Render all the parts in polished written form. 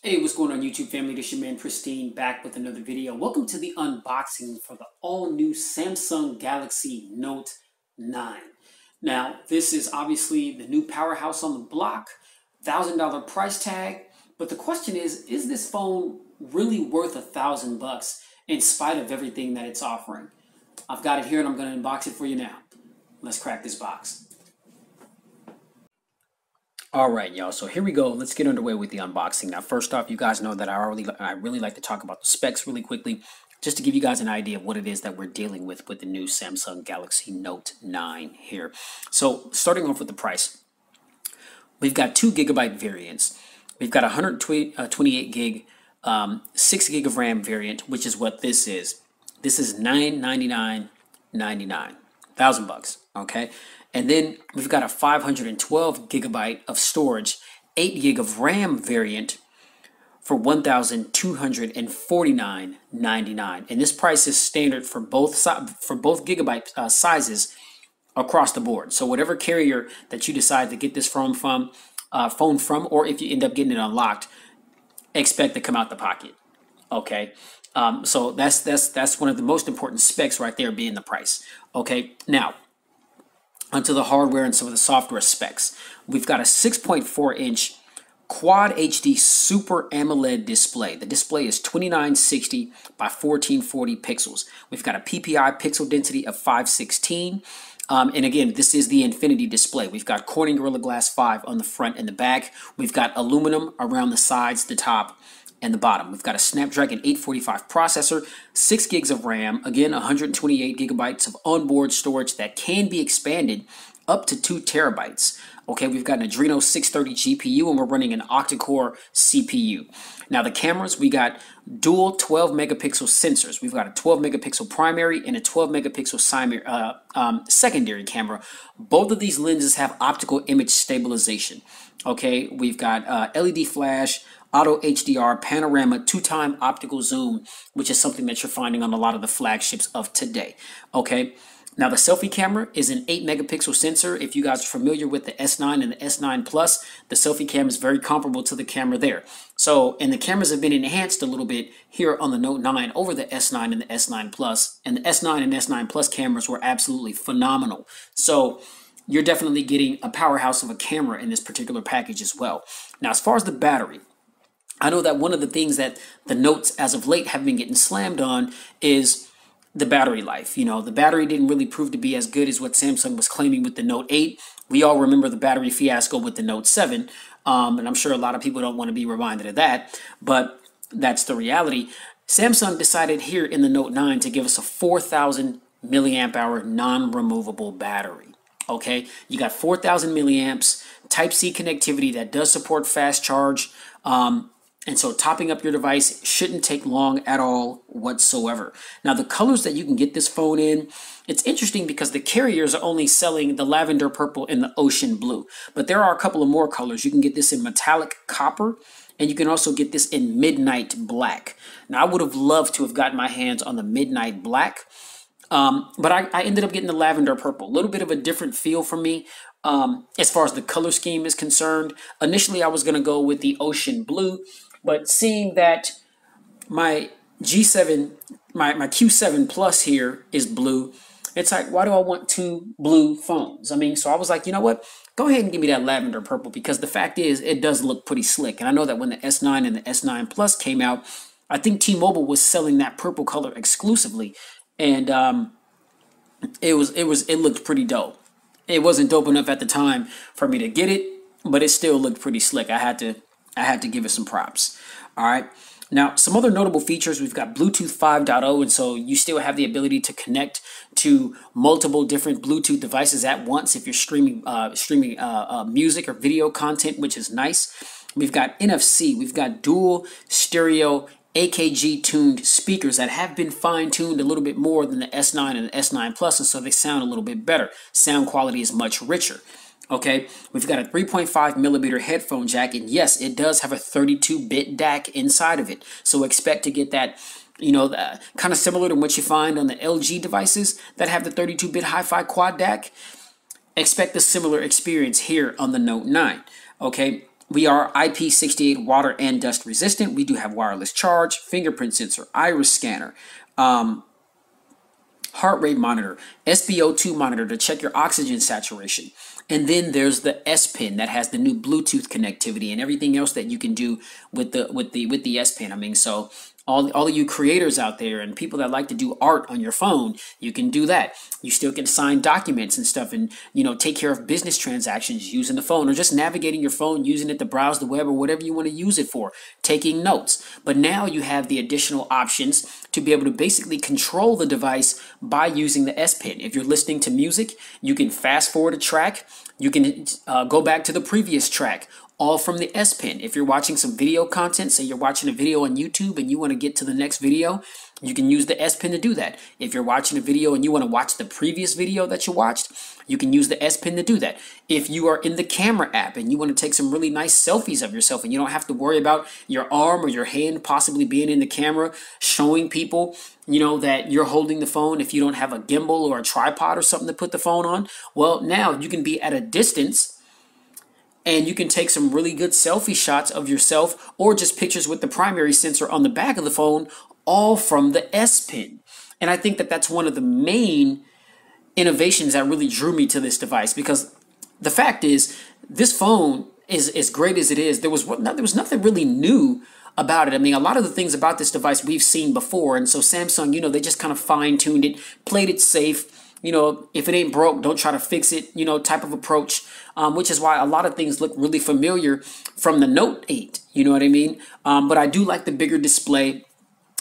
Hey, what's going on YouTube family? This your man Pristine back with another video. Welcome to the unboxing for the all-new Samsung Galaxy Note 9. Now, this is obviously the new powerhouse on the block, $1,000 price tag, but the question is this phone really worth $1,000 in spite of everything that it's offering? I've got it here and I'm going to unbox it for you now. Let's crack this box. All right, y'all. So here we go. Let's get underway with the unboxing. Now, first off, you guys know that I really like to talk about the specs really quickly, just to give you guys an idea of what it is that we're dealing with the new Samsung Galaxy Note 9 here. So starting off with the price, we've got 2 GB variants. We've got 128 gig, 6 gig of RAM variant, which is what this is. This is $999.99, $1,000. Okay. And then we've got a 512 gigabyte of storage, 8 gig of RAM variant for $1,249.99. And this price is standard for both gigabyte sizes across the board. So whatever carrier that you decide to get this phone from, or if you end up getting it unlocked, expect to come out the pocket. Okay. So that's one of the most important specs right there, being the price. Okay. Now, onto the hardware and some of the software specs. We've got a 6.4-inch Quad HD Super AMOLED display. The display is 2960 by 1440 pixels. We've got a PPI pixel density of 516. And again, this is the Infinity display. We've got Corning Gorilla Glass 5 on the front and the back. We've got aluminum around the sides, the top, and the bottom. We've got a Snapdragon 845 processor, 6 gigs of RAM, again 128 gigabytes of onboard storage that can be expanded up to 2 terabytes. Okay, we've got an Adreno 630 GPU and we're running an octa-core CPU. Now the cameras, we got dual 12 megapixel sensors. We've got a 12 megapixel primary and a 12 megapixel secondary camera. Both of these lenses have optical image stabilization. Okay, we've got LED flash, auto HDR, panorama, 2-time optical zoom, which is something that you're finding on a lot of the flagships of today. Okay, now the selfie camera is an 8 megapixel sensor. If you guys are familiar with the S9 and the S9 Plus, the selfie cam is very comparable to the camera there. So, and the cameras have been enhanced a little bit here on the Note 9 over the S9 and the S9 Plus, and the S9 and S9 Plus cameras were absolutely phenomenal. So you're definitely getting a powerhouse of a camera in this particular package as well. Now, as far as the battery, I know that one of the things that the Notes as of late have been getting slammed on is the battery life. You know, the battery didn't really prove to be as good as what Samsung was claiming with the Note 8. We all remember the battery fiasco with the Note 7, and I'm sure a lot of people don't want to be reminded of that, but that's the reality. Samsung decided here in the Note 9 to give us a 4,000 milliamp hour non-removable battery. Okay, you got 4,000 milliamps, Type-C connectivity that does support fast charge. And so topping up your device shouldn't take long at all whatsoever. Now, the colors that you can get this phone in, it's interesting because the carriers are only selling the lavender purple and the ocean blue. But there are a couple of more colors. You can get this in metallic copper, and you can also get this in midnight black. Now, I would have loved to have gotten my hands on the midnight black, but I ended up getting the lavender purple. A little bit of a different feel for me. As far as the color scheme is concerned, initially I was going to go with the ocean blue, but seeing that my G7, my Q7 Plus here is blue, it's like, why do I want 2 blue phones? I mean, so I was like, you know what? Go ahead and give me that lavender purple, because the fact is it does look pretty slick. And I know that when the S9 and the S9 Plus came out, I think T-Mobile was selling that purple color exclusively, and it looked pretty dope. It wasn't dope enough at the time for me to get it, but it still looked pretty slick. I had to give it some props. All right. Now, some other notable features, we've got Bluetooth 5.0, and so you still have the ability to connect to multiple different Bluetooth devices at once if you're streaming music or video content, which is nice. We've got NFC. We've got dual stereo AKG tuned speakers that have been fine-tuned a little bit more than the S9 and the S9 Plus, and so they sound a little bit better. Sound quality is much richer. Okay, we've got a 3.5 millimeter headphone jack, and yes, it does have a 32-bit DAC inside of it. So expect to get that, you know, kind of similar to what you find on the LG devices that have the 32-bit hi-fi quad DAC. Expect a similar experience here on the Note 9. Okay, We are IP68 water and dust resistant. We do have wireless charge, fingerprint sensor, iris scanner, heart rate monitor, SpO2 monitor to check your oxygen saturation. And then there's the S Pen that has the new Bluetooth connectivity and everything else that you can do with the S Pen. I mean, so all of you creators out there and people that like to do art on your phone, you can do that. You still can sign documents and stuff, and take care of business transactions using the phone, or just navigating your phone, using it to browse the web or whatever you want to use it for, taking notes. But now you have the additional options to be able to basically control the device by using the S Pen. If you're listening to music, you can fast forward a track. You can go back to the previous track, all from the S Pen. If you're watching some video content, say you're watching a video on YouTube and you want to get to the next video, you can use the S Pen to do that. If you're watching a video and you want to watch the previous video that you watched, you can use the S Pen to do that. If you are in the camera app and you want to take some really nice selfies of yourself and you don't have to worry about your arm or your hand possibly being in the camera, showing people, that you're holding the phone, if you don't have a gimbal or a tripod or something to put the phone on, well, now you can be at a distance and you can take some really good selfie shots of yourself or just pictures with the primary sensor on the back of the phone, all from the S Pen. And I think that that's one of the main innovations that really drew me to this device, because the fact is, this phone is as great as it is. There was nothing really new about it. I mean, a lot of the things about this device we've seen before, and so Samsung, they just kind of fine-tuned it, played it safe. If it ain't broke, don't try to fix it, type of approach, which is why a lot of things look really familiar from the Note 8, you know what I mean? But I do like the bigger display.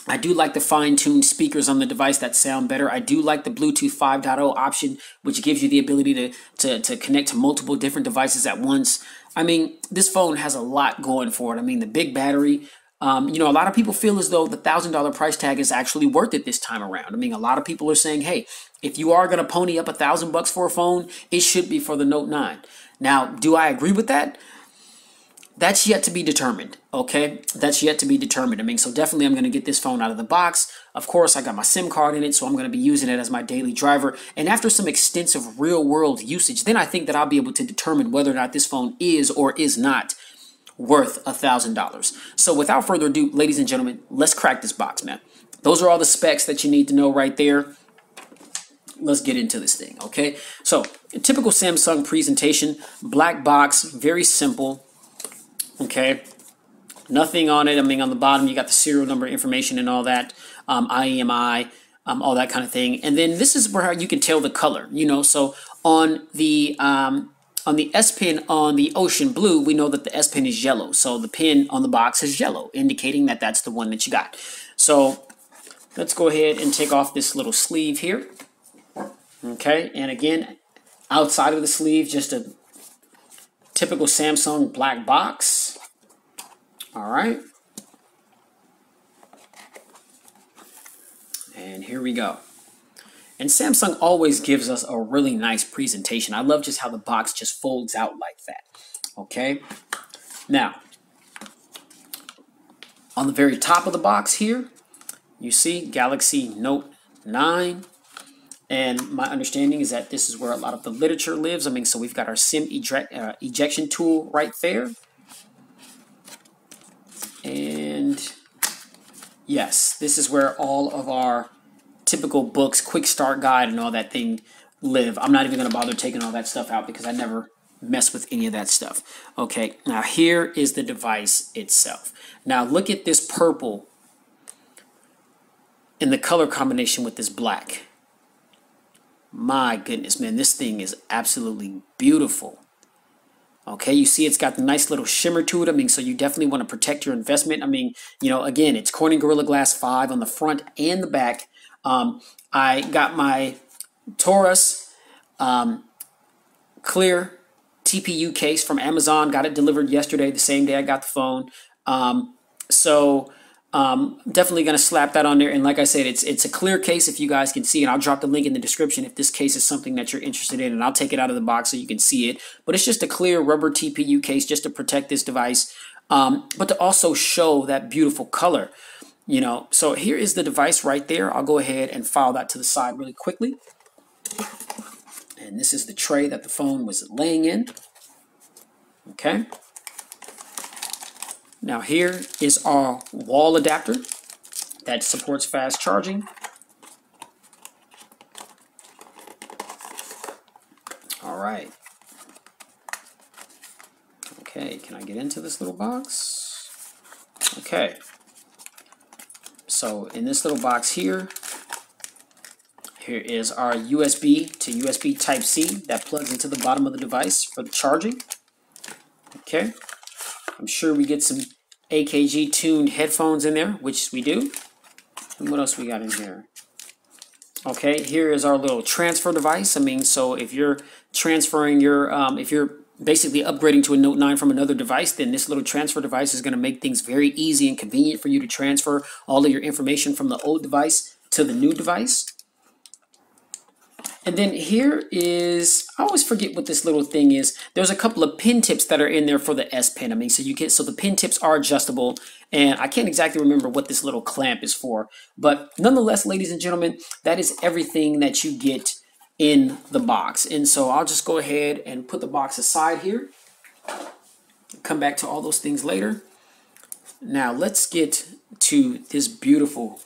I do like the fine-tuned speakers on the device that sound better. I do like the Bluetooth 5.0 option, which gives you the ability to connect to multiple different devices at once. I mean, this phone has a lot going for it. I mean, the big battery. A lot of people feel as though the $1,000 price tag is actually worth it this time around. I mean, a lot of people are saying, hey, if you are going to pony up $1,000 for a phone, it should be for the Note 9. Now, do I agree with that? That's yet to be determined, okay? That's yet to be determined. I mean, so definitely I'm going to get this phone out of the box. Of course, I got my SIM card in it, so I'm going to be using it as my daily driver. And after some extensive real-world usage, then I think that I'll be able to determine whether or not this phone is or is not worth $1,000. So without further ado, ladies and gentlemen, let's crack this box, man. Those are all the specs that you need to know right there. Let's get into this thing, okay? So, a typical Samsung presentation, black box, very simple, okay? Nothing on it. I mean, on the bottom, you got the serial number information and all that, IEMI, all that kind of thing. And then this is where you can tell the color, so on the S Pen on the Ocean Blue, we know that the S Pen is yellow. So the pen on the box is yellow, indicating that that's the one that you got. So let's go ahead and take off this little sleeve here. Okay, and again, outside of the sleeve, just a typical Samsung black box. All right. And here we go. And Samsung always gives us a really nice presentation. I love just how the box just folds out like that. Okay. Now, on the very top of the box here, you see Galaxy Note 9. And my understanding is that this is where a lot of the literature lives. I mean, so we've got our SIM ejection tool right there. And yes, this is where all of our typical books, quick start guide, and all that thing live. I'm not even going to bother taking all that stuff out because I never mess with any of that stuff. Okay, now here is the device itself. Now look at this purple in the color combination with this black. My goodness, man, this thing is absolutely beautiful. Okay, you see it's got the nice little shimmer to it. I mean, so you definitely want to protect your investment. I mean, again, it's Corning Gorilla Glass 5 on the front and the back. I got my Taurus clear TPU case from Amazon. Got it delivered yesterday, the same day I got the phone. Definitely going to slap that on there. And like I said, it's a clear case if you guys can see, and I'll drop the link in the description if this case is something that you're interested in, and I'll take it out of the box so you can see it. But it's just a clear rubber TPU case just to protect this device, but to also show that beautiful color. So here is the device right there. I'll go ahead and file that to the side really quickly. And this is the tray that the phone was laying in. Okay. Now here is our wall adapter that supports fast charging. All right. Okay, can I get into this little box? Okay. So in this little box here, here is our USB to USB Type-C that plugs into the bottom of the device for the charging. Okay. I'm sure we get some AKG tuned headphones in there, which we do. And what else we got in here? Okay, here is our little transfer device. I mean, so if you're transferring your, if you're basically upgrading to a Note 9 from another device, then this little transfer device is going to make things very easy and convenient for you to transfer all of your information from the old device to the new device. And then here is, I always forget what this little thing is. There's a couple of pin tips that are in there for the S Pen. I mean, so the pin tips are adjustable, and I can't exactly remember what this little clamp is for. But nonetheless, ladies and gentlemen, that is everything that you get in the box. And so I'll just go ahead and put the box aside here. Come back to all those things later. Now let's get to this beautiful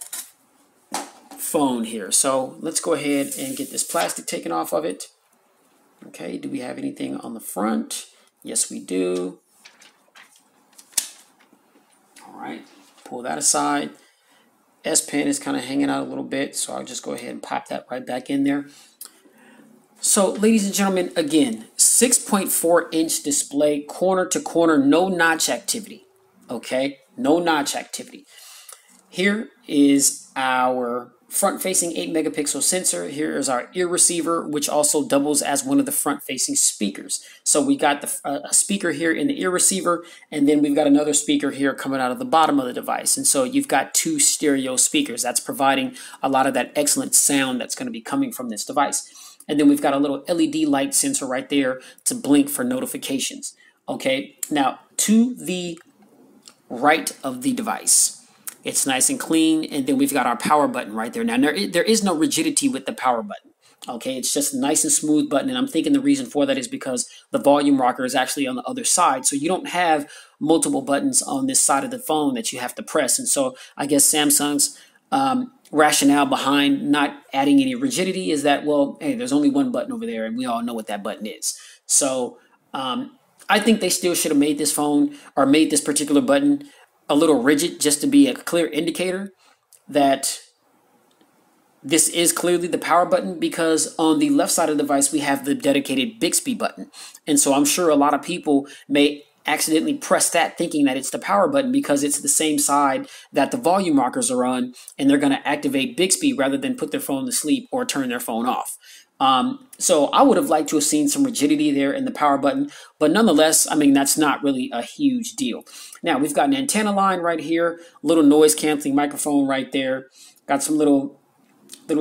phone here. So let's go ahead and get this plastic taken off of it. Okay, do we have anything on the front? Yes, we do. All right, pull that aside. S Pen is kind of hanging out a little bit, so I'll just go ahead and pop that right back in there. So, ladies and gentlemen, again, 6.4-inch display, corner to corner, no notch activity. Okay, no notch activity. Here is our front-facing 8-megapixel sensor. Here is our ear receiver, which also doubles as one of the front-facing speakers. So we got a speaker here in the ear receiver, and then we've got another speaker here coming out of the bottom of the device. And so you've got 2 stereo speakers. That's providing a lot of that excellent sound that's going to be coming from this device. And then we've got a little LED light sensor right there to blink for notifications. Okay, now to the right of the device, it's nice and clean, and then we've got our power button right there. Now, there is no rigidity with the power button. Okay, it's just a nice and smooth button, and I'm thinking the reason for that is because the volume rocker is actually on the other side, so you don't have multiple buttons on this side of the phone that you have to press. And so I guess Samsung's rationale behind not adding any rigidity is that, well, hey, there's only one button over there, and we all know what that button is. So I think they still should have made this phone, or made this particular button, a little rigid, just to be a clear indicator that this is clearly the power button, because on the left side of the device we have the dedicated Bixby button. And so I'm sure a lot of people may accidentally press that thinking that it's the power button because it's the same side that the volume rockers are on, and they're going to activate Bixby rather than put their phone to sleep or turn their phone off. So I would have liked to have seen some rigidity there in the power button, but nonetheless, I mean, that's not really a huge deal. Now we've got an antenna line right here, little noise canceling microphone right there. Got some little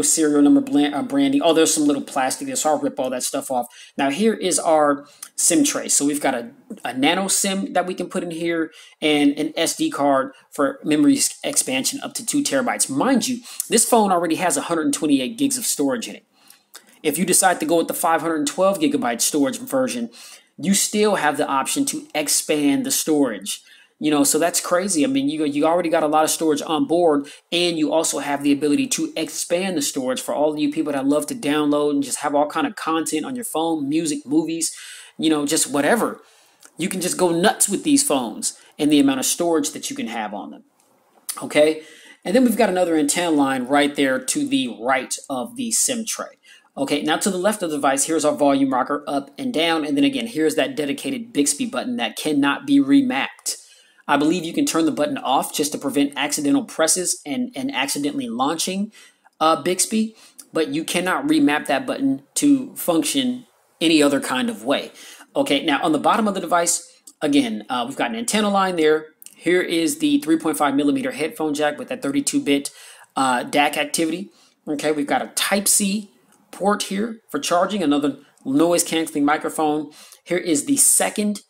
serial number branding. Oh, there's some little plastic there, so I'll rip all that stuff off. Now here is our SIM tray. So we've got a nano SIM that we can put in here, and an SD card for memory expansion up to 2 terabytes. Mind you, this phone already has 128 gigs of storage in it. If you decide to go with the 512 gigabyte storage version, you still have the option to expand the storage. You know, so that's crazy. I mean, you already got a lot of storage on board, and you also have the ability to expand the storage for all of you people that love to download and just have all kind of content on your phone, music, movies, you know, just whatever. You can just go nuts with these phones and the amount of storage that you can have on them. Okay, and then we've got another antenna line right there to the right of the SIM tray. Okay, now to the left of the device, here's our volume rocker up and down, and then again, here's that dedicated Bixby button that cannot be remapped. I believe you can turn the button off just to prevent accidental presses and accidentally launching Bixby, but you cannot remap that button to function any other kind of way. Okay, now on the bottom of the device, again, we've got an antenna line there. Here is the 3.5 millimeter headphone jack with that 32-bit DAC activity. Okay, we've got a Type-C port here for charging, another noise canceling microphone. Here is the second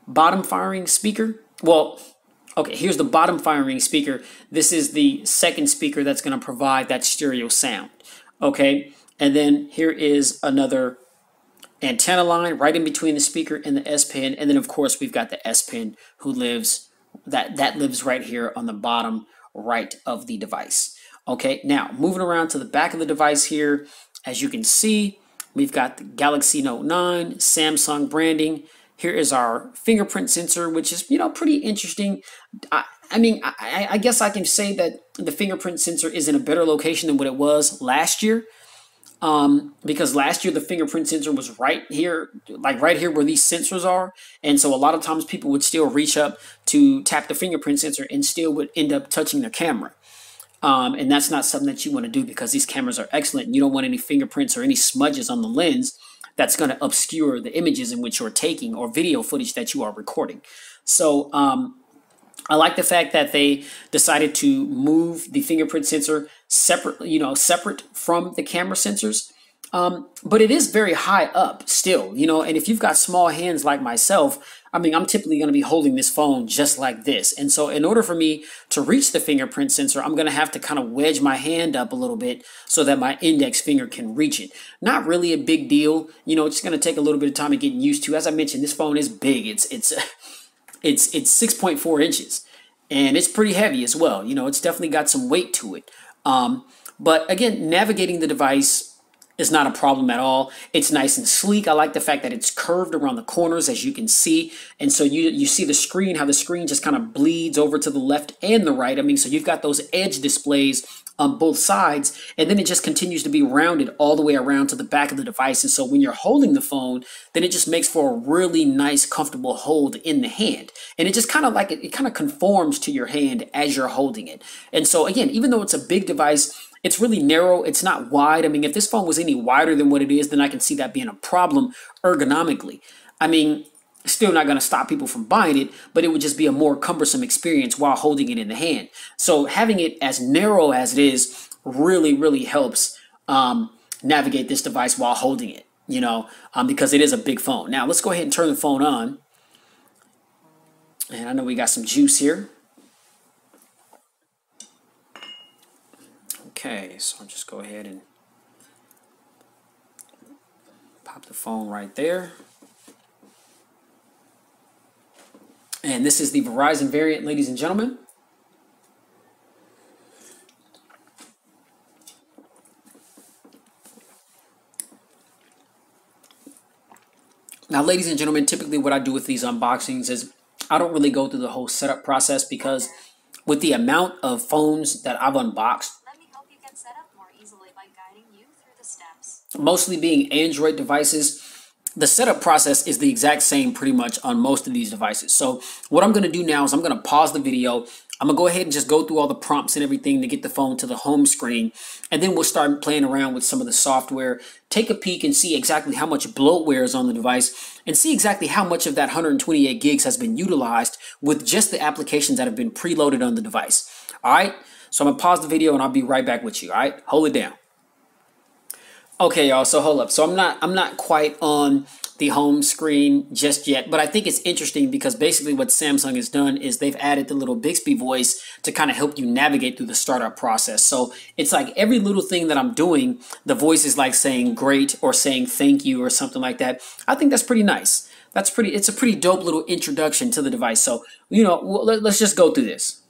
bottom firing speaker. Well, okay, here's the bottom firing speaker. This is the second speaker that's going to provide that stereo sound. Okay, and then here is another antenna line right in between the speaker and the S Pen, and then of course we've got the S Pen who lives that lives right here on the bottom right of the device. Okay, now moving around to the back of the device here, as you can see, we've got the Galaxy Note 9, Samsung branding. Here is our fingerprint sensor, which is, pretty interesting. I guess I can say that the fingerprint sensor is in a better location than what it was last year. Because last year the fingerprint sensor was right here, like right here where these sensors are. And so a lot of times people would still reach up to tap the fingerprint sensor and still would end up touching the camera. And that's not something that you want to do because these cameras are excellent. And you don't want any fingerprints or any smudges on the lens that's going to obscure the images in which you're taking or video footage that you are recording. So I like the fact that they decided to move the fingerprint sensor separate from the camera sensors. But it is very high up still, and if you've got small hands like myself, I'm typically going to be holding this phone just like this. And so in order for me to reach the fingerprint sensor, I'm going to have to kind of wedge my hand up a little bit so that my index finger can reach it. Not really a big deal. It's going to take a little bit of time to get used to. As I mentioned, this phone is big. It's 6.4 inches and it's pretty heavy as well. It's definitely got some weight to it. But again, navigating the device is not a problem at all. It's nice and sleek. I like the fact that it's curved around the corners, as you can see. And so you see the screen, how the screen just kind of bleeds over to the left and the right. So you've got those edge displays on both sides, and then it just continues to be rounded all the way around to the back of the device. And so when you're holding the phone, then it just makes for a really nice, comfortable hold in the hand. And it just kind of it kind of conforms to your hand as you're holding it. And so again, even though it's a big device, it's really narrow. It's not wide. If this phone was any wider than what it is, then I can see that being a problem ergonomically. Still not going to stop people from buying it, but it would just be a more cumbersome experience while holding it in the hand. So having it as narrow as it is really, really helps navigate this device while holding it, because it is a big phone. Now let's go ahead and turn the phone on. And I know we got some juice here. Okay, so I'll just go ahead and pop the phone right there. And this is the Verizon variant, ladies and gentlemen. Now, ladies and gentlemen, typically what I do with these unboxings is I don't really go through the whole setup process because with the amount of phones that I've unboxed, set up more easily by guiding you through the steps. Mostly being Android devices, the setup process is the exact same pretty much on most of these devices. So what I'm going to do now is I'm going to pause the video. I'm going to go ahead and just go through all the prompts and everything to get the phone to the home screen. And then we'll start playing around with some of the software, take a peek and see exactly how much bloatware is on the device and see exactly how much of that 128 gigs has been utilized with just the applications that have been preloaded on the device. All right. So I'm going to pause the video and I'll be right back with you, all right? Hold it down. Okay, y'all, so hold up. So I'm not quite on the home screen just yet, but I think it's interesting because basically what Samsung has done is they've added the little Bixby voice to kind of help you navigate through the startup process. So it's like every little thing that I'm doing, the voice is like saying great or saying thank you or something like that. I think that's pretty nice. It's a pretty dope little introduction to the device. So, let's just go through this.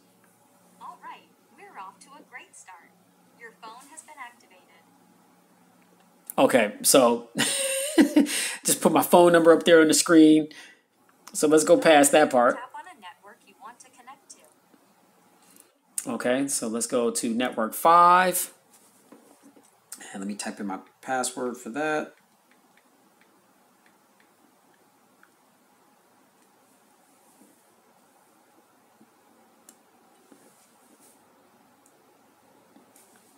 Okay, so just put my phone number up there on the screen. So let's go past that part. Tap on a network you want to connect to. Okay, so let's go to network 5. And let me type in my password for that.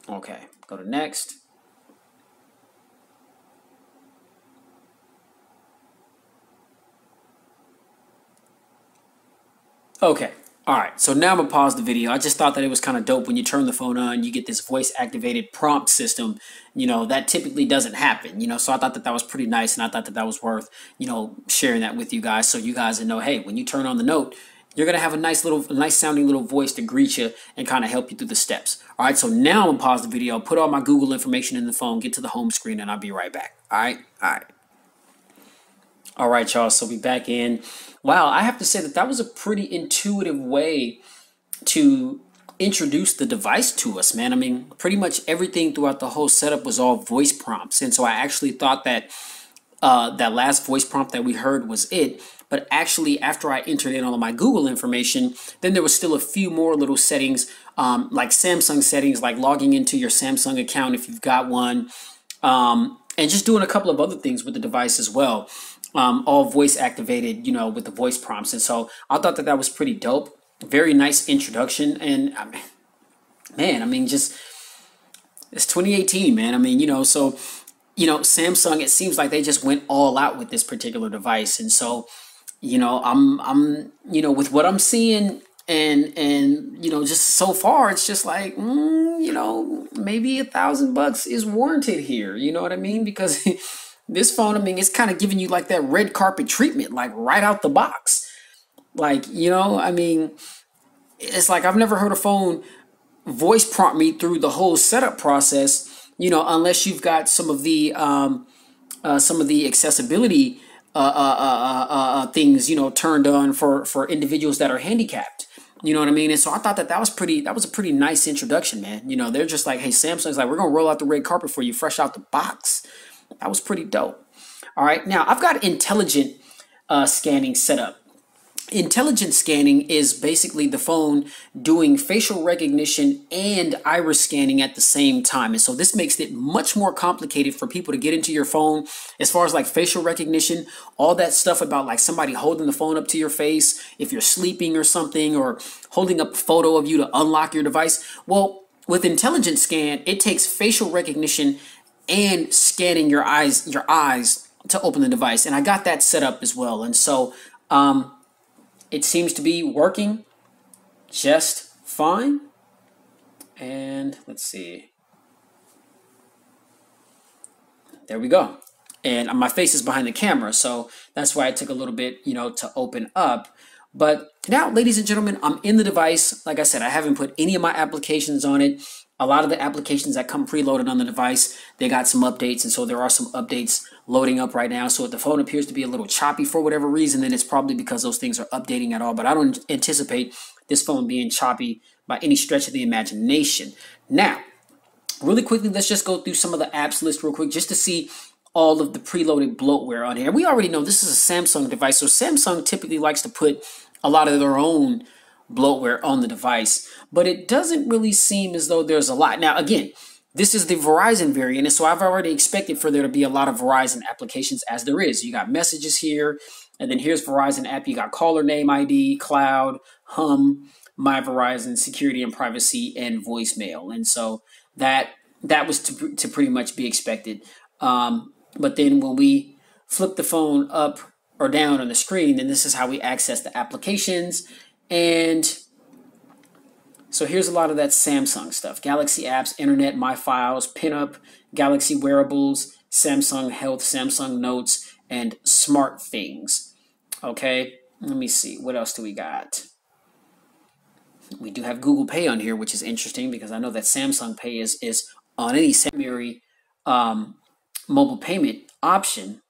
Okay, go to next. Okay, all right, so now I'm gonna pause the video. I just thought that it was kind of dope when you turn the phone on, you get this voice activated prompt system, that typically doesn't happen, so I thought that was pretty nice and I thought that was worth, sharing that with you guys so you guys know, hey, when you turn on the Note, you're gonna have a nice sounding little voice to greet you and kind of help you through the steps. All right, so now I'm gonna pause the video, put all my Google information in the phone, get to the home screen, and I'll be right back. All right. All right, y'all. So we back in. Wow, I have to say that that was a pretty intuitive way to introduce the device to us, man. I mean, pretty much everything throughout the whole setup was all voice prompts, and so I actually thought that that last voice prompt that we heard was it. But actually, after I entered in all of my Google information, then there was still a few more little settings, like Samsung settings, like logging into your Samsung account if you've got one, and just doing a couple of other things with the device as well. All voice activated, with the voice prompts. And so I thought that that was pretty dope. Very nice introduction. And man, I mean, just it's 2018, man. I mean, so Samsung, it seems like they just went all out with this particular device. And so, I'm with what I'm seeing and just so far, it's just like, maybe $1,000 is warranted here. You know what I mean? Because this phone, I mean, it's kind of giving you like that red carpet treatment, like right out the box. Like, I mean, it's like I've never heard a phone voice prompt me through the whole setup process, unless you've got some of the accessibility things, turned on for individuals that are handicapped. You know what I mean? And so I thought that that was a pretty nice introduction, man. They're just like, hey, Samsung's like, we're gonna roll out the red carpet for you, fresh out the box. That was pretty dope. All right, now I've got intelligent scanning set up. Intelligent scanning is basically the phone doing facial recognition and iris scanning at the same time. And so this makes it much more complicated for people to get into your phone as far as like facial recognition, all that stuff about like somebody holding the phone up to your face if you're sleeping or something, or holding up a photo of you to unlock your device. Well, with intelligent scan, it takes facial recognition and scanning your eyes to open the device. And I got that set up as well. And so, it seems to be working just fine. And let's see. There we go. And my face is behind the camera, so that's why it took a little bit, to open up. But now, ladies and gentlemen, I'm in the device. Like I said, I haven't put any of my applications on it. A lot of the applications that come preloaded on the device, they got some updates, and so there are some updates loading up right now. So if the phone appears to be a little choppy for whatever reason, then it's probably because those things are updating at all. But I don't anticipate this phone being choppy by any stretch of the imagination. Now, really quickly, let's just go through some of the apps list real quick just to see all of the preloaded bloatware on here. We already know this is a Samsung device, so Samsung typically likes to put a lot of their own bloatware on the device, but it doesn't really seem as though there's a lot. Now, again, this is the Verizon variant, and so I've already expected for there to be a lot of Verizon applications, as there is. You got messages here, and then here's Verizon app. You got caller name ID, cloud, hum, my Verizon, security and privacy, and voicemail. And so that was to pretty much be expected. But then when we flip the phone up or down on the screen, then this is how we access the applications. And so here's a lot of that Samsung stuff. Galaxy apps, internet, my files, pinup, Galaxy wearables, Samsung Health, Samsung Notes, and smart things. Okay, let me see. What else do we got? We do have Google Pay on here, which is interesting because I know that Samsung Pay is on any secondary mobile payment option.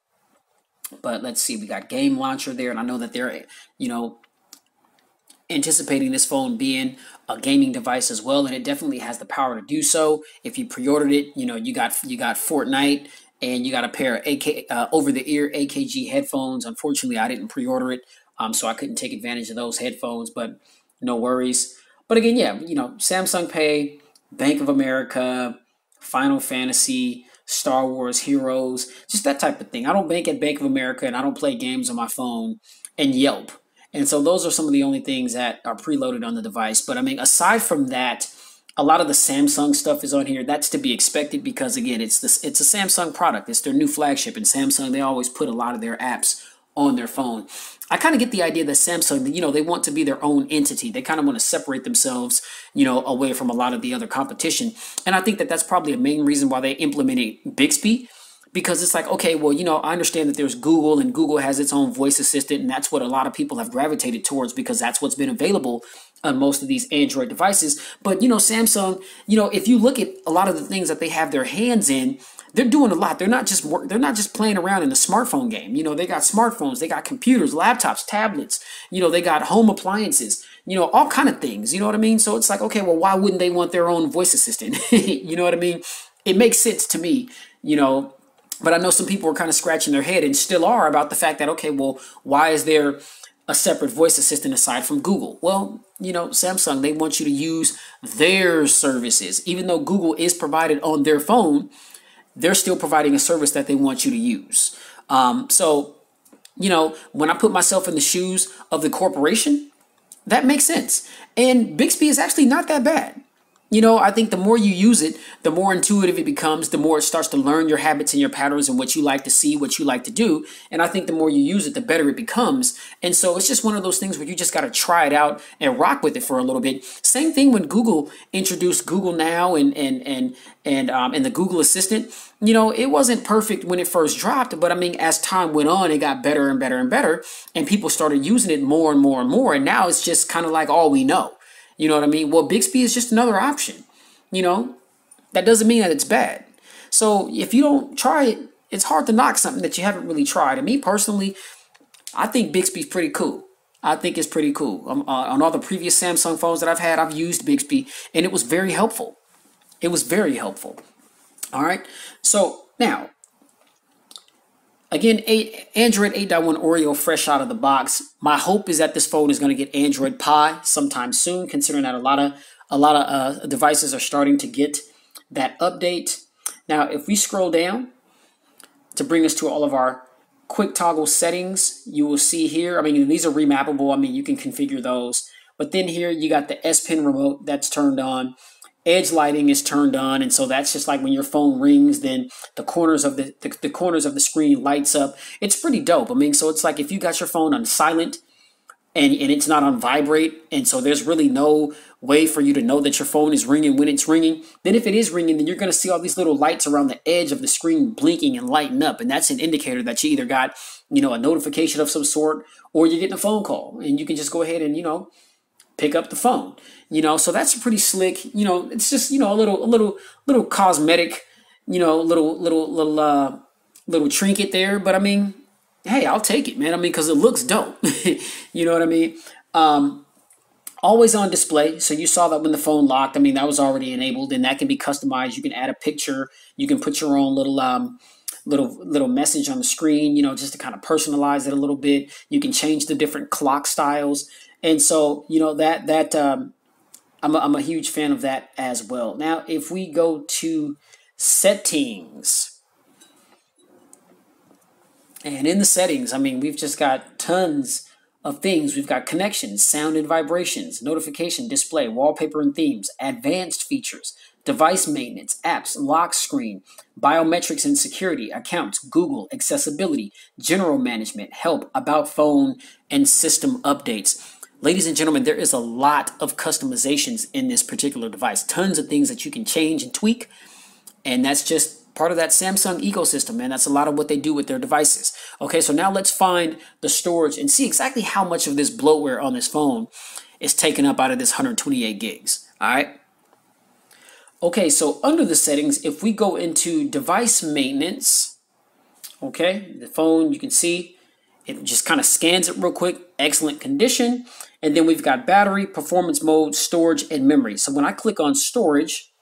But let's see, we got Game Launcher there, and I know that they're, anticipating this phone being a gaming device as well, and it definitely has the power to do so. If you pre-ordered it, you got Fortnite, and you got a pair of over-the-ear AKG headphones. Unfortunately, I didn't pre-order it, so I couldn't take advantage of those headphones, but no worries. But again, yeah, Samsung Pay, Bank of America, Final Fantasy, Star Wars Heroes, just that type of thing. I don't bank at Bank of America, and I don't play games on my phone, and Yelp. And so those are some of the only things that are preloaded on the device. But I mean, aside from that, a lot of the Samsung stuff is on here. That's to be expected because, again, it's a Samsung product. It's their new flagship. And Samsung, they always put a lot of their apps on their phone. I kind of get the idea that Samsung, they want to be their own entity. They kind of want to separate themselves, away from a lot of the other competition. And I think that that's probably a main reason why they implemented Bixby. Because it's like, okay, well, I understand that there's Google, and Google has its own voice assistant, and that's what a lot of people have gravitated towards because that's what's been available on most of these Android devices. But Samsung, if you look at a lot of the things that they have their hands in, they're doing a lot. They're not just playing around in the smartphone game. They got smartphones, they got computers, laptops, tablets. They got home appliances. All kind of things. You know what I mean? So it's like, okay, well, why wouldn't they want their own voice assistant? You know what I mean? It makes sense to me. But I know some people are kind of scratching their head and still are about the fact that, okay, well, why is there a separate voice assistant aside from Google? Well, Samsung, they want you to use their services. Even though Google is provided on their phone, they're still providing a service that they want you to use. So, when I put myself in the shoes of the corporation, that makes sense. And Bixby is actually not that bad. I think the more you use it, the more intuitive it becomes, the more it starts to learn your habits and your patterns and what you like to see, what you like to do. And I think the more you use it, the better it becomes. And so it's just one of those things where you just got to try it out and rock with it for a little bit. Same thing when Google introduced Google Now and the Google Assistant. It wasn't perfect when it first dropped, but I mean, as time went on, it got better and better and better, and people started using it more and more and more. And now it's just kind of like all we know. You know what I mean? Well, Bixby is just another option. That doesn't mean that it's bad. So if you don't try it, it's hard to knock something that you haven't really tried. And me personally, I think Bixby's pretty cool. I think it's pretty cool. On all the previous Samsung phones that I've had, I've used Bixby, and it was very helpful. It was very helpful. All right. So now, again, Android 8.1 Oreo fresh out of the box. My hope is that this phone is going to get Android Pie sometime soon, considering that a lot of devices are starting to get that update. Now, if we scroll down to bring us to all of our quick toggle settings, you will see here, I mean, these are remappable. I mean, you can configure those. But then here you got the S Pen remote that's turned on. Edge lighting is turned on, and so that's just like when your phone rings, then the corners of the corners of the screen lights up. It's pretty dope. I mean, so it's like if you got your phone on silent and it's not on vibrate, and so there's really no way for you to know that your phone is ringing when it's ringing. Then if it is ringing, then you're going to see all these little lights around the edge of the screen blinking and lighting up, and that's an indicator that you either got a notification of some sort or you're getting a phone call, and you can just go ahead and pick up the phone. So that's pretty slick. It's just a little cosmetic, little trinket there. But I mean, hey, I'll take it, man. I mean, because it looks dope. You know what I mean? Always on display. So you saw that when the phone locked. I mean, that was already enabled, and that can be customized. You can add a picture. You can put your own little message on the screen, just to kind of personalize it a little bit. You can change the different clock styles. And so, I'm a huge fan of that as well. Now, if we go to settings, and in the settings, I mean, we've just got tons of things. We've got connections, sound and vibrations, notification, display, wallpaper and themes, advanced features, device maintenance, apps, lock screen, biometrics and security, accounts, Google, accessibility, general management, help, about phone, and system updates. Ladies and gentlemen, there is a lot of customizations in this particular device. Tons of things that you can change and tweak. And that's just part of that Samsung ecosystem, man. That's a lot of what they do with their devices. Okay, so now let's find the storage and see exactly how much of this bloatware on this phone is taken up out of this 128 gigs. All right. Okay, so under the settings, if we go into device maintenance, okay, the phone, you can see it just kind of scans it real quick. Excellent condition. And then we've got battery, performance mode, storage, and memory. So when I click on storage,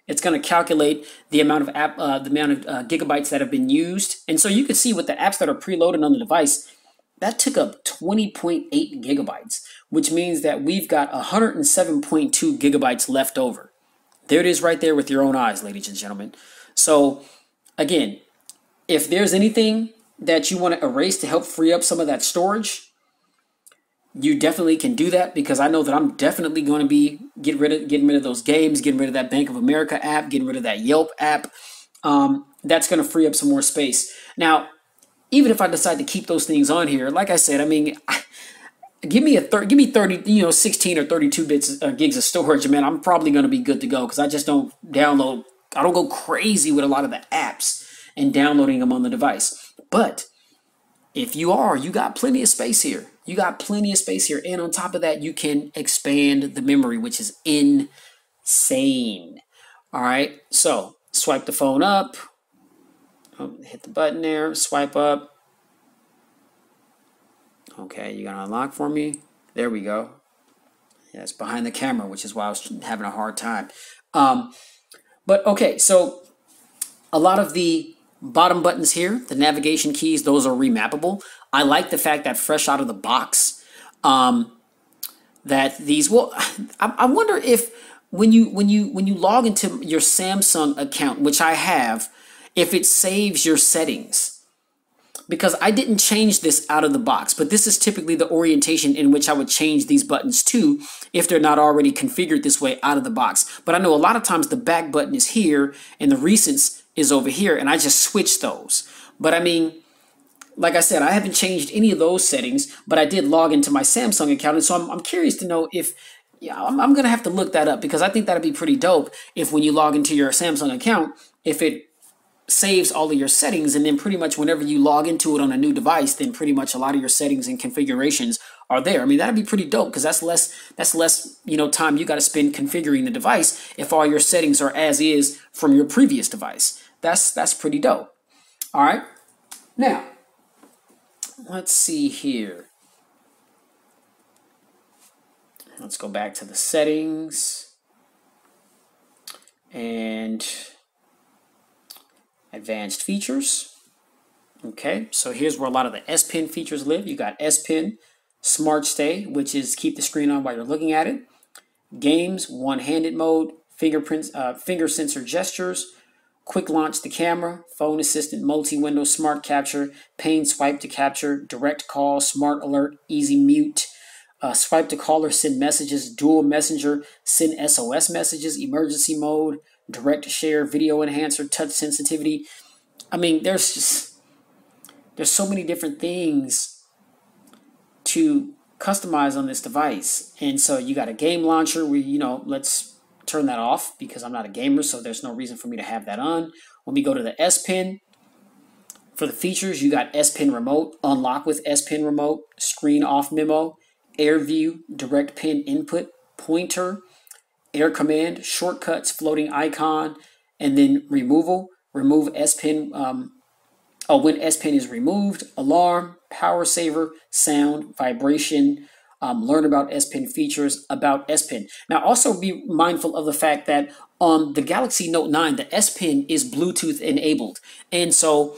it's going to calculate the amount of gigabytes that have been used. And so you can see with the apps that are preloaded on the device, that took up 20.8 gigabytes, which means that we've got 107.2 gigabytes left over. There it is right there with your own eyes, ladies and gentlemen. So again, if there's anything that you want to erase to help free up some of that storage, you definitely can do that, because I know that I'm definitely going to be getting rid of those games, getting rid of that Bank of America app, getting rid of that Yelp app. That's going to free up some more space. Now, even if I decide to keep those things on here, like I said, I mean, give me 30, 16 or 32 gigs of storage, man. I'm probably going to be good to go, because I just don't download. I don't go crazy with a lot of the apps and downloading them on the device. But if you got plenty of space here. You got plenty of space here. And on top of that, you can expand the memory, which is insane. All right, so swipe the phone up. Oh, hit the button there, swipe up. Okay, you're gonna unlock for me. There we go. Yeah, it's behind the camera, which is why I was having a hard time. But okay, so a lot of the bottom buttons here, the navigation keys, those are remappable. I like the fact that fresh out of the box, that these. Well, I wonder if when you log into your Samsung account, which I have, if it saves your settings. Because I didn't change this out of the box, but this is typically the orientation in which I would change these buttons to if they're not already configured this way out of the box. But I know a lot of times the back button is here and the recents is over here, and I just switch those. But I mean, like I said, I haven't changed any of those settings, but I did log into my Samsung account, and so I'm curious to know if, yeah, I'm going to have to look that up, because I think that'd be pretty dope if when you log into your Samsung account, if it saves all of your settings, and then pretty much whenever you log into it on a new device, then pretty much a lot of your settings and configurations are there. I mean, that'd be pretty dope, because that's less time you got to spend configuring the device if all your settings are as is from your previous device. That's pretty dope. All right, now let's see here. Let's go back to the settings and advanced features. Okay, so here's where a lot of the S Pen features live. You got S Pen, Smart Stay, which is keep the screen on while you're looking at it. Games, one-handed mode, fingerprints, finger sensor gestures, quick launch the camera, phone assistant, multi-window smart capture, pane swipe to capture, direct call, smart alert, easy mute, swipe to call or send messages, dual messenger, send SOS messages, emergency mode, direct share, video enhancer, touch sensitivity. I mean, there's so many different things to customize on this device. And so you got a game launcher where, let's turn that off because I'm not a gamer, so there's no reason for me to have that on. When we go to the S Pen, for the features, you got S Pen remote, unlock with S Pen remote, screen off memo, air view, direct pen input, pointer, air command, shortcuts, floating icon, and then removal. Remove S Pen. When S Pen is removed, alarm, power saver, sound, vibration. Learn about S Pen features, about S Pen. Now, also be mindful of the fact that on the Galaxy Note 9, the S Pen is Bluetooth enabled, and so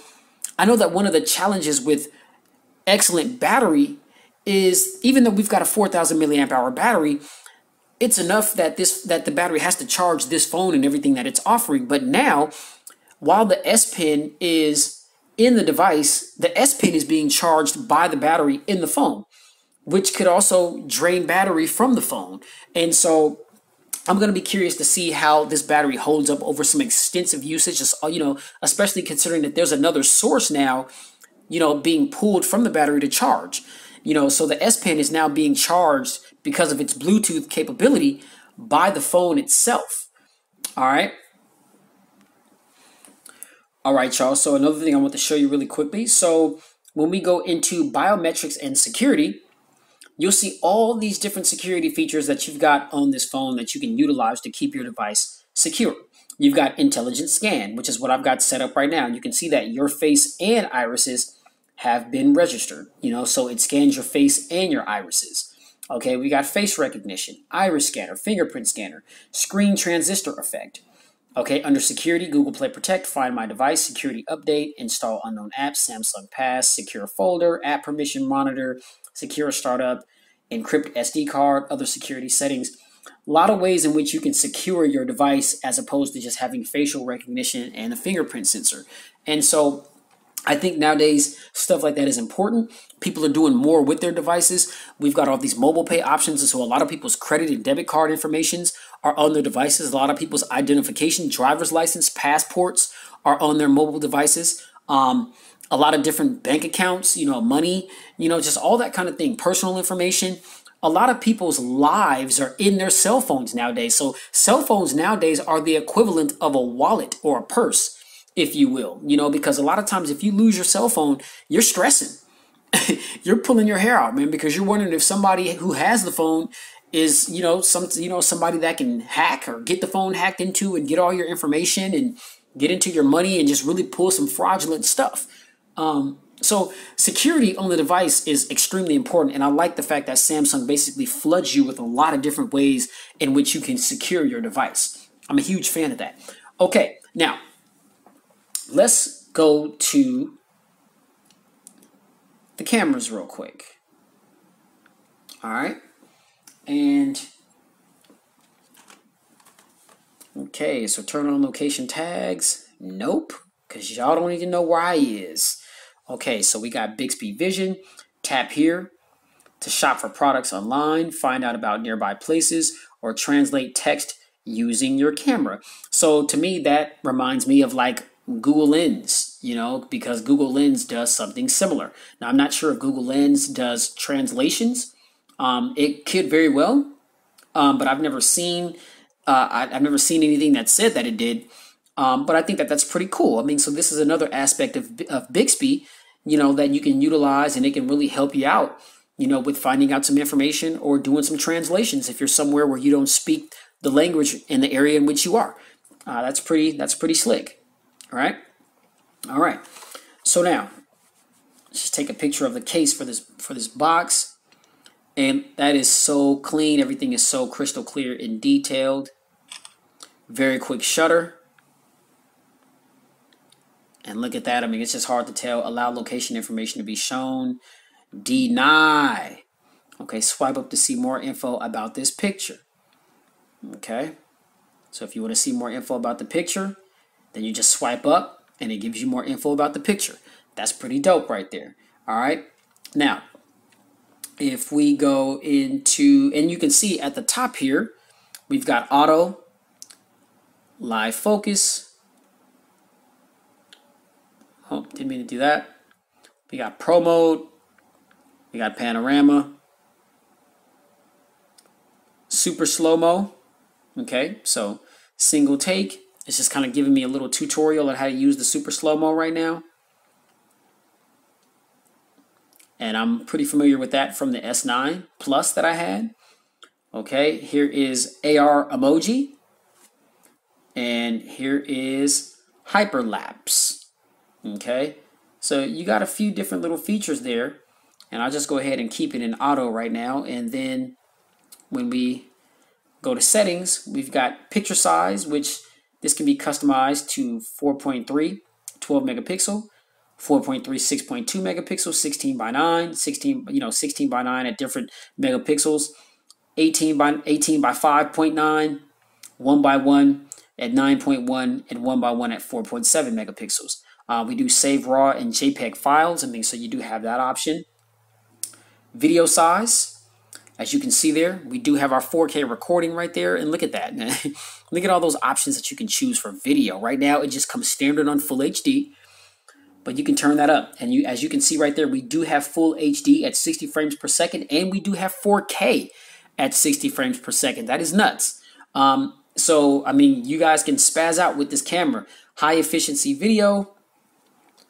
I know that one of the challenges with excellent battery is, even though we've got a 4,000 milliamp hour battery, it's enough that the battery has to charge this phone and everything that it's offering. But now, while the S Pen is in the device, the S Pen is being charged by the battery in the phone, which could also drain battery from the phone. And so I'm going to be curious to see how this battery holds up over some extensive usage, especially considering that there's another source now, being pulled from the battery to charge. So the S Pen is now being charged because of its Bluetooth capability by the phone itself. All right. All right, y'all. So another thing I want to show you really quickly. So when we go into biometrics and security, you'll see all these different security features that you've got on this phone that you can utilize to keep your device secure. You've got intelligent scan, which is what I've got set up right now. And you can see that your face and irises have been registered, so it scans your face and your irises. Okay, we got face recognition, iris scanner, fingerprint scanner, screen transistor effect. Okay, under security, Google Play Protect, find my device, security update, install unknown apps, Samsung Pass, secure folder, app permission monitor, secure startup, encrypt SD card, other security settings. A lot of ways in which you can secure your device as opposed to just having facial recognition and a fingerprint sensor. And so I think nowadays stuff like that is important. People are doing more with their devices. We've got all these mobile pay options, and so a lot of people's credit and debit card informations are on their devices. A lot of people's identification, driver's license, passports are on their mobile devices. A lot of different bank accounts, money, just all that kind of thing, personal information. A lot of people's lives are in their cell phones nowadays. So cell phones nowadays are the equivalent of a wallet or a purse, if you will, because a lot of times if you lose your cell phone, you're stressing. you're pulling your hair out, man, because you're wondering if somebody who has the phone is, somebody that can hack or get the phone hacked into and get all your information and get into your money and just really pull some fraudulent stuff. So security on the device is extremely important, and I like the fact that Samsung basically floods you with a lot of different ways in which you can secure your device. I'm a huge fan of that. Okay, now let's go to the cameras real quick. All right, and okay, so turn on location tags. Nope, because y'all don't even know where I is. Okay, so we got Bixby Vision. Tap here to shop for products online, find out about nearby places, or translate text using your camera. So to me, that reminds me of like Google Lens, because Google Lens does something similar. Now, I'm not sure if Google Lens does translations. It could very well, but I've never seen anything that said that it did. But I think that that's pretty cool. I mean, so this is another aspect of Bixby, that you can utilize, and it can really help you out, with finding out some information or doing some translations if you're somewhere where you don't speak the language in the area in which you are. That's pretty slick. All right. So now, let's just take a picture of the case for this box, and that is so clean. Everything is so crystal clear and detailed. Very quick shutter. And look at that. I mean, it's just hard to tell. Allow location information to be shown. Deny. Okay, swipe up to see more info about this picture. Okay, so if you want to see more info about the picture, then you just swipe up and it gives you more info about the picture. That's pretty dope right there. All right, now if we go into, and you can see at the top here, we've got auto, live focus. Oh, didn't mean to do that. We got pro mode. We got panorama. Super slow-mo. Okay, so single take. It's just kind of giving me a little tutorial on how to use the super slow-mo right now. And I'm pretty familiar with that from the S9 Plus that I had. Okay, here is AR emoji. And here is hyperlapse. Okay, so you got a few different little features there, and I'll just go ahead and keep it in auto right now. And then when we go to settings, we've got picture size, which this can be customized to 4.3, 12 megapixel, 4.3, 6.2 megapixels, 16 by 9, 16 by 9 at different megapixels, 18 by 5.9, 1 by 1 at 9.1, and 1 by 1 at 4.7 megapixels. We do save RAW and JPEG files. I mean, so you do have that option. Video size, as you can see there, we do have our 4K recording right there. And look at that. Look at all those options that you can choose for video. Right now, it just comes standard on Full HD, but you can turn that up. And as you can see right there, we do have Full HD at 60 frames per second, and we do have 4K at 60 frames per second. That is nuts. So, I mean, you guys can spaz out with this camera. High efficiency video.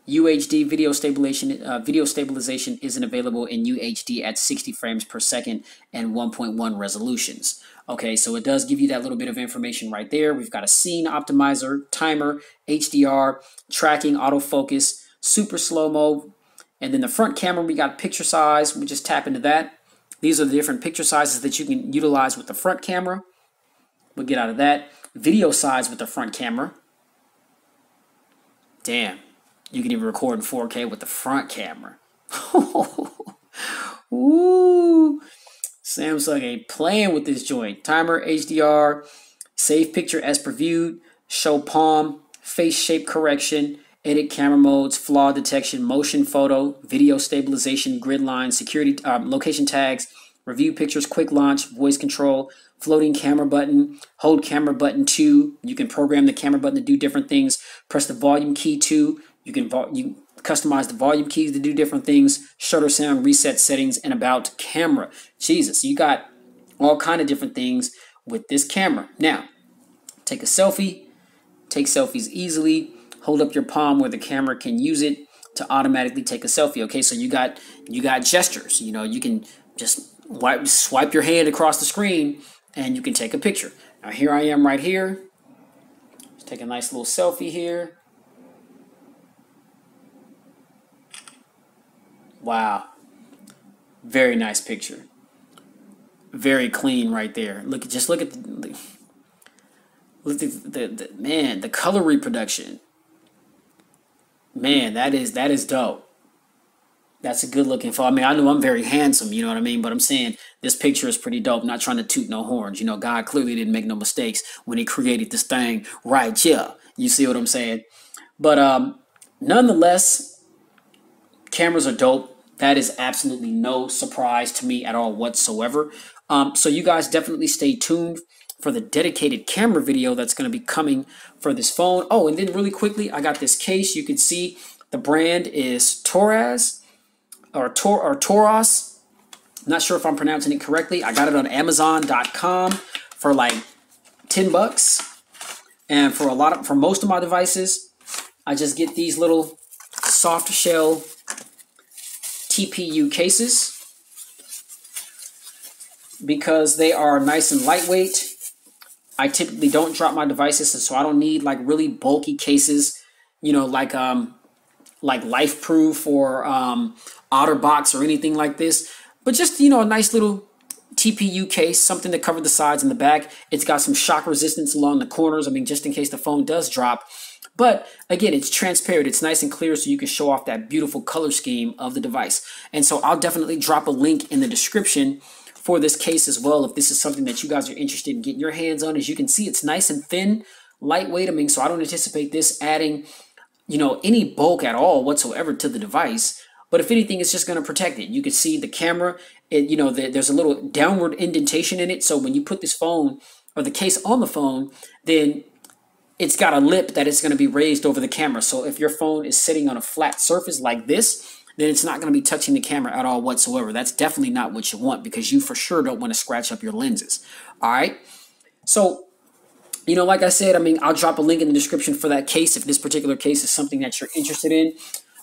UHD video stabilization isn't available in UHD at 60 frames per second and 1.1 resolutions. Okay, so it does give you that little bit of information right there. We've got a scene optimizer, timer, HDR, tracking, autofocus, super slow-mo, and then the front camera, we got picture size. We just tap into that. These are the different picture sizes that you can utilize with the front camera. We'll get out of that. Video size with the front camera. Damn. You can even record in 4K with the front camera. Ooh. Samsung ain't playing with this joint. Timer, HDR, save picture as per viewed, show palm, face shape correction, edit camera modes, flaw detection, motion photo, video stabilization, grid lines, security, location tags, review pictures, quick launch, voice control, floating camera button, hold camera button 2. You can program the camera button to do different things. Press the volume key 2. You can customize the volume keys to do different things. Shutter sound, reset settings, and about camera. Jesus, you got all kind of different things with this camera. Now, take a selfie. Take selfies easily. Hold up your palm where the camera can use it. to automatically take a selfie. Okay, so you got gestures. You know, you can just swipe your hand across the screen and you can take a picture. Now here I am right here. Let's take a nice little selfie here. Wow. Very nice picture. Very clean right there. Look at the man, the color reproduction. Man, that is dope. That's a good looking photo. I mean, I know I'm very handsome, you know what I mean? But I'm saying this picture is pretty dope. Not trying to toot no horns. You know, God clearly didn't make no mistakes when he created this thing right here. You see what I'm saying? But nonetheless, cameras are dope. That is absolutely no surprise to me at all whatsoever. So you guys definitely stay tuned for the dedicated camera video that's going to be coming for this phone. Oh, and then really quickly, I got this case. You can see the brand is Toros. Not sure if I'm pronouncing it correctly. I got it on Amazon.com for like $10. And for most of my devices, I just get these little soft shell TPU cases because they are nice and lightweight. I typically don't drop my devices, so I don't need like really bulky cases, you know, like LifeProof or OtterBox or anything like this. But just, you know, a nice little TPU case, something to cover the sides and the back. It's got some shock resistance along the corners. I mean, just in case the phone does drop. But again, it's transparent. It's nice and clear so you can show off that beautiful color scheme of the device. And so I'll definitely drop a link in the description for this case as well if this is something that you guys are interested in getting your hands on. As you can see, it's nice and thin, lightweight. I mean, so I don't anticipate this adding, you know, any bulk at all whatsoever to the device. But if anything, it's just going to protect it. You can see the camera, you know, there's a little downward indentation in it. So when you put this phone or the case on the phone, then it's got a lip that is going to be raised over the camera. So if your phone is sitting on a flat surface like this, then it's not going to be touching the camera at all whatsoever. That's definitely not what you want because you for sure don't want to scratch up your lenses. All right. So, you know, like I said, I mean, I'll drop a link in the description for that case if this particular case is something that you're interested in.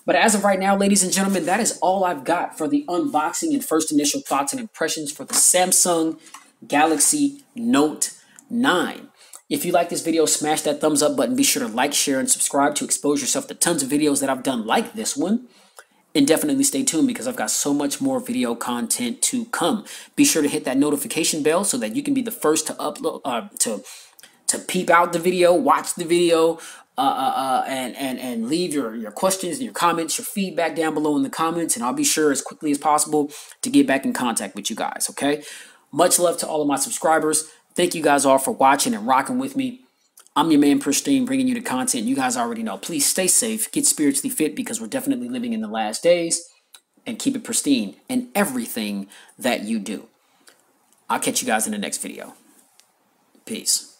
But as of right now, ladies and gentlemen, that is all I've got for the unboxing and first initial thoughts and impressions for the Samsung Galaxy Note 9. If you like this video, smash that thumbs up button. Be sure to like, share, and subscribe to expose yourself to tons of videos that I've done like this one. And definitely stay tuned because I've got so much more video content to come. Be sure to hit that notification bell so that you can be the first to upload, to peep out the video, watch the video, and leave your questions and your comments, your feedback down below in the comments. And I'll be sure as quickly as possible to get back in contact with you guys, okay? Much love to all of my subscribers. Thank you guys all for watching and rocking with me. I'm your man Pristine, bringing you the content you guys already know. Please stay safe, get spiritually fit because we're definitely living in the last days, and keep it pristine in everything that you do. I'll catch you guys in the next video. Peace.